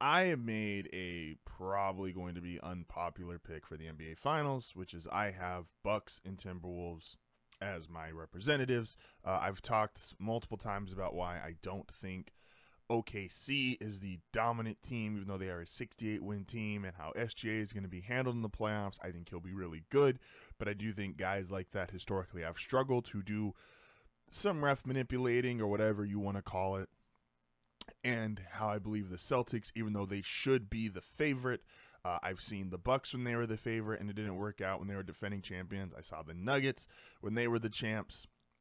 I have made a probably going to be unpopular pick for the NBA Finals, which is I have Bucks and Timberwolves as my representatives. I've talked multiple times about why I don't think OKC is the dominant team, even though they are a 68-win team, and how SGA is going to be handled in the playoffs. I think he'll be really good, but I do think guys like that historically have struggled to do some ref manipulating or whatever you want to call it. And how I believe the Celtics, even though they should be the favorite, I've seen the Bucks when they were the favorite and it didn't work out when they were defending champions. I saw the Nuggets when they were the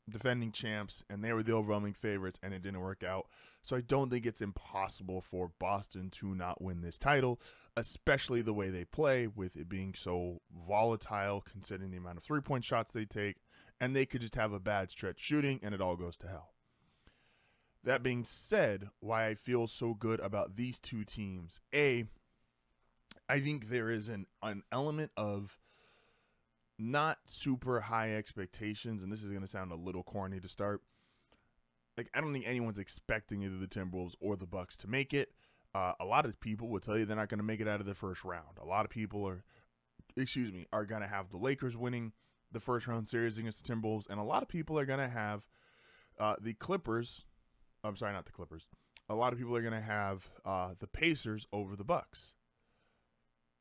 defending champs, and they were the overwhelming favorites and it didn't work out. So I don't think it's impossible for Boston to not win this title, especially the way they play, with it being so volatile considering the amount of three-point shots they take, and they could just have a bad stretch shooting and it all goes to hell. That being said, why I feel so good about these two teams. I think there is an element of not super high expectations, and this is going to sound a little corny to start. Like, I don't think anyone's expecting either the Timberwolves or the Bucks to make it. A lot of people will tell you they're not going to make it out of the first round. A lot of people are going to have the Lakers winning the first round series against the Timberwolves, and a lot of people are going to have the Clippers. I'm sorry, not the Clippers. A lot of people are going to have the Pacers over the Bucks.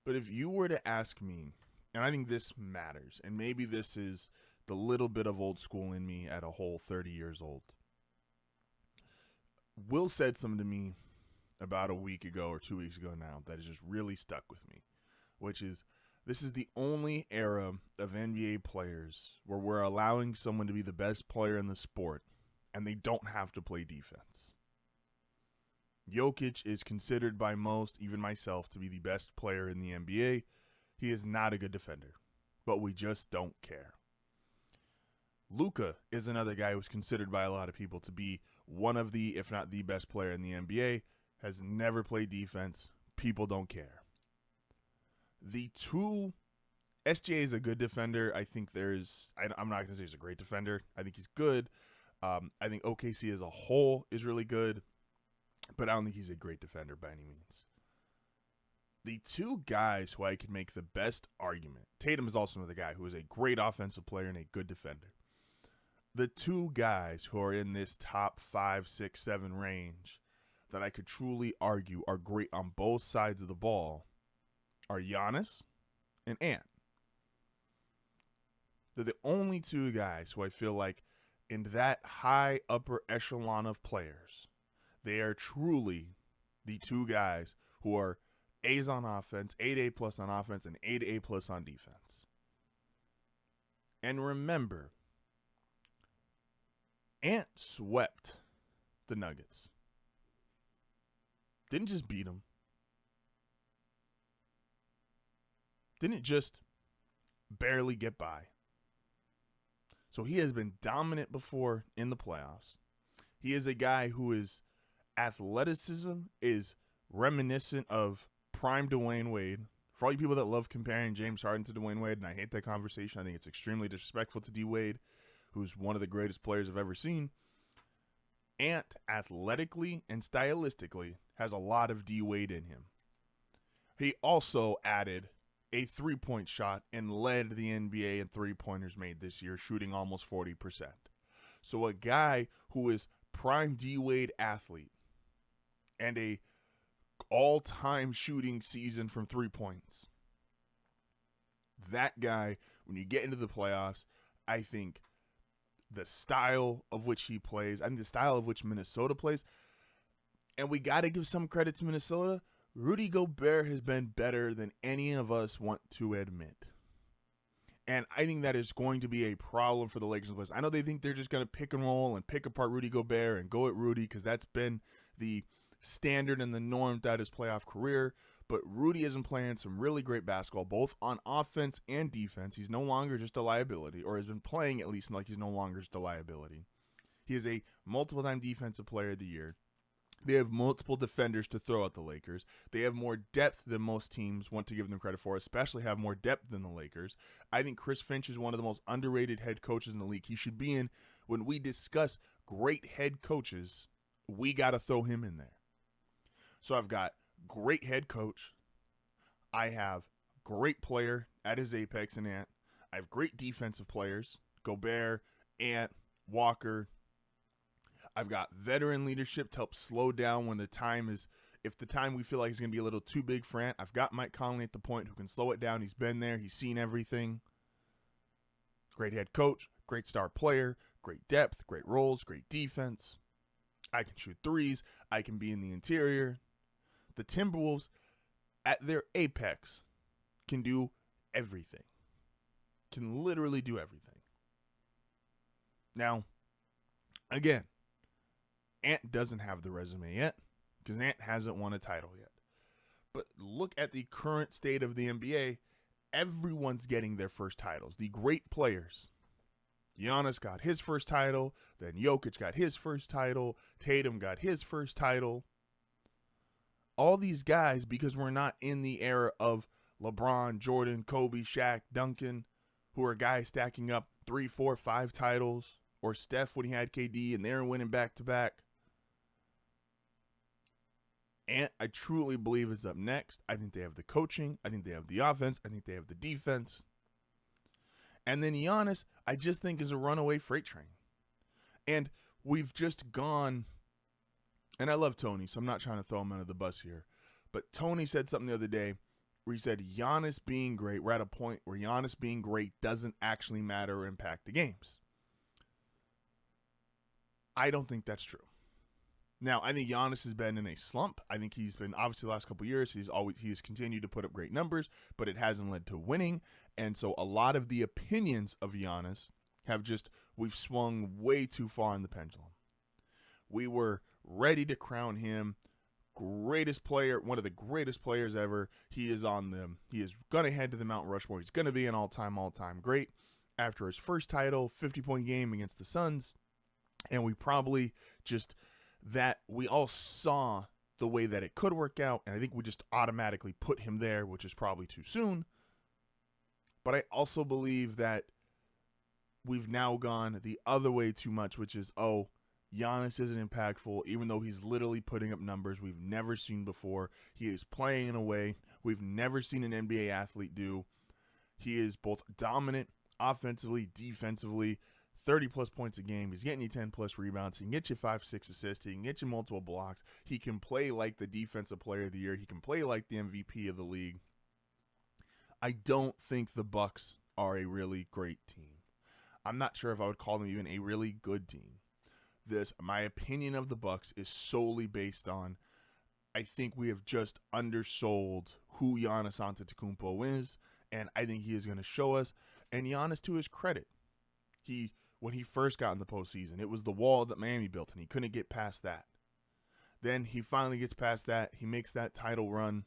But if you were to ask me, and I think this matters, and maybe this is the little bit of old school in me at a whole 30 years old. Will said something to me about a week ago or 2 weeks ago now that has just really stuck with me, which is this is the only era of NBA players where we're allowing someone to be the best player in the sport and they don't have to play defense. Jokic is considered by most, even myself, to be the best player in the NBA. He is not a good defender, but we just don't care. Luka is another guy who's considered by a lot of people to be one of the, if not the best player in the NBA, has never played defense. People don't care. The two, SGA is a good defender. I think I'm not going to say he's a great defender. I think he's good. I think OKC as a whole is really good, but I don't think he's a great defender by any means. The two guys who I could make the best argument, Tatum is also another guy who is a great offensive player and a good defender. The two guys who are in this top 5, 6, 7 range that I could truly argue are great on both sides of the ball are Giannis and Ant. They're the only two guys who I feel like in that high upper echelon of players, they are truly the two guys who are A's on offense, 8A plus on offense, and 8A plus on defense. And remember, Ant swept the Nuggets. Didn't just beat them. Didn't just barely get by. So he has been dominant before in the playoffs. He is a guy who is athleticism is reminiscent of prime Dwayne Wade. For all you people that love comparing James Harden to Dwayne Wade, and I hate that conversation, I think it's extremely disrespectful to D Wade, who's one of the greatest players I've ever seen. Ant, athletically and stylistically, has a lot of D Wade in him. He also added a three-point shot and led the NBA in three-pointers made this year, shooting almost 40%. So a guy who is prime D-Wade athlete and a all-time shooting season from 3 points. That guy, when you get into the playoffs, I think the style of which he plays, I think the style of which Minnesota plays, and we got to give some credit to Minnesota, Rudy Gobert has been better than any of us want to admit. And I think that is going to be a problem for the Lakers. I know they think they're just going to pick and roll and pick apart Rudy Gobert and go at Rudy because that's been the standard and the norm throughout his playoff career. But Rudy has been playing some really great basketball, both on offense and defense. He's no longer just a liability, or has been playing at least like he's no longer just a liability. He is a multiple-time defensive player of the year. They have multiple defenders to throw at the Lakers. They have more depth than most teams want to give them credit for, especially have more depth than the Lakers. I think Chris Finch is one of the most underrated head coaches in the league. He should be in, when we discuss great head coaches, we got to throw him in there. So I've got great head coach. I have great player at his apex in Ant. I have great defensive players, Gobert, Ant, Walker. I've got veteran leadership to help slow down when the time is, if the time we feel like is going to be a little too big for Ant. I've got Mike Conley at the point who can slow it down. He's been there. He's seen everything. Great head coach, great star player, great depth, great roles, great defense. I can shoot threes. I can be in the interior. The Timberwolves, at their apex, can do everything. Can literally do everything. Now, again, Ant doesn't have the resume yet because Ant hasn't won a title yet. But look at the current state of the NBA. Everyone's getting their first titles. The great players. Giannis got his first title. Then Jokic got his first title. Tatum got his first title. All these guys, because we're not in the era of LeBron, Jordan, Kobe, Shaq, Duncan, who are guys stacking up 3, 4, 5 titles, or Steph when he had KD and they're winning back-to-back. And I truly believe is up next. I think they have the coaching. I think they have the offense. I think they have the defense. And then Giannis, I just think is a runaway freight train. And we've just gone, and I love Tony, so I'm not trying to throw him under the bus here. But Tony said something the other day where he said Giannis being great, we're at a point where Giannis being great doesn't actually matter or impact the games. I don't think that's true. Now, I think Giannis has been in a slump. I think he's been, obviously, the last couple of years, he's continued to put up great numbers, but it hasn't led to winning. And so a lot of the opinions of Giannis we've swung way too far in the pendulum. We were ready to crown him greatest player, one of the greatest players ever. He is going to head to the Mount Rushmore. He's going to be an all-time great after his first title, 50-point game against the Suns. And we probably we all saw the way that it could work out, and I think we just automatically put him there, which is probably too soon. But I also believe that we've now gone the other way too much, which is, Giannis isn't impactful, even though he's literally putting up numbers we've never seen before. He is playing in a way we've never seen an NBA athlete do. He is both dominant offensively, defensively, 30-plus points a game. He's getting you 10-plus rebounds. He can get you 5, 6 assists. He can get you multiple blocks. He can play like the Defensive Player of the Year. He can play like the MVP of the league. I don't think the Bucks are a really great team. I'm not sure if I would call them even a really good team. My opinion of the Bucks is solely based on, I think we have just undersold who Giannis Antetokounmpo is, and I think he is going to show us. And Giannis, to his credit, when he first got in the postseason, it was the wall that Miami built, and he couldn't get past that. Then he finally gets past that. He makes that title run.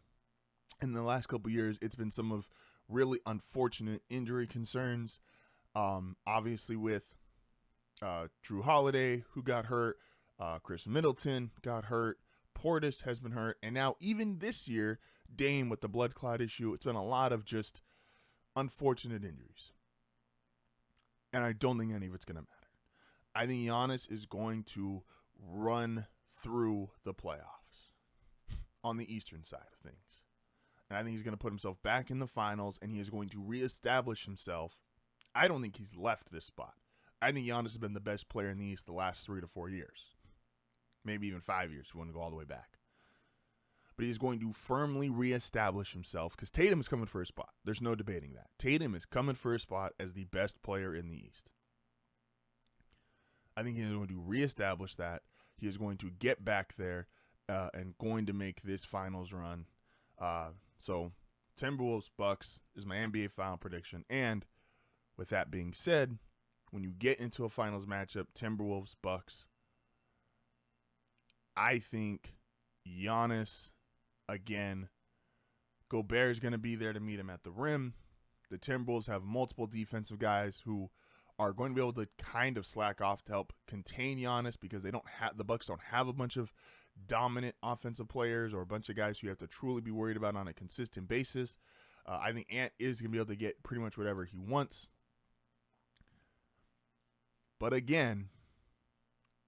In the last couple years, it's been some of really unfortunate injury concerns. Obviously with Drew Holiday, who got hurt. Chris Middleton got hurt. Portis has been hurt. And now even this year, Dame with the blood clot issue. It's been a lot of just unfortunate injuries. And I don't think any of it's going to matter. I think Giannis is going to run through the playoffs on the Eastern side of things. And I think he's going to put himself back in the finals, and he is going to reestablish himself. I don't think he's left this spot. I think Giannis has been the best player in the East the last 3 to 4 years. Maybe even 5 years if you want to go all the way back. But he's going to firmly reestablish himself because Tatum is coming for his spot. There's no debating that. Tatum is coming for his spot as the best player in the East. I think he is going to reestablish that. He is going to get back there and going to make this finals run. So Timberwolves Bucks is my NBA final prediction. And with that being said, when you get into a finals matchup, Timberwolves Bucks, I think Giannis, again, Gobert is going to be there to meet him at the rim. The Timberwolves have multiple defensive guys who are going to be able to kind of slack off to help contain Giannis because the Bucks don't have a bunch of dominant offensive players or a bunch of guys who you have to truly be worried about on a consistent basis. I think Ant is going to be able to get pretty much whatever he wants. But again,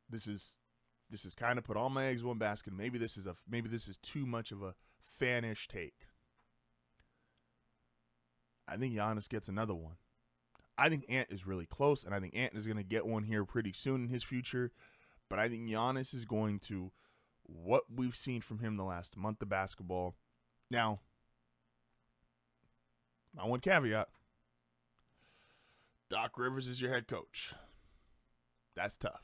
this is kind of put all my eggs in one basket. Maybe this is too much of a fanish take. I think Giannis gets another one. I think Ant is really close, and I think Ant is going to get one here pretty soon in his future. But I think Giannis is going to, what we've seen from him the last month of basketball. Now, my one caveat, Doc Rivers is your head coach. That's tough.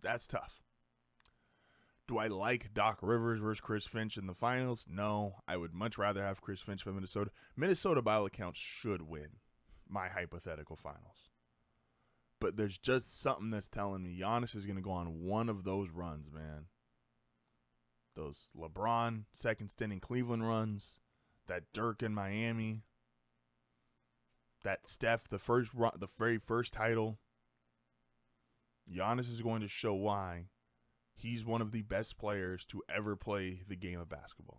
That's tough. Do I like Doc Rivers versus Chris Finch in the finals? No. I would much rather have Chris Finch for Minnesota. Minnesota, by all accounts, should win my hypothetical finals. But there's just something that's telling me Giannis is going to go on one of those runs, man. Those LeBron second stint in Cleveland runs, that Dirk in Miami, that Steph, the very first title. Giannis is going to show why he's one of the best players to ever play the game of basketball.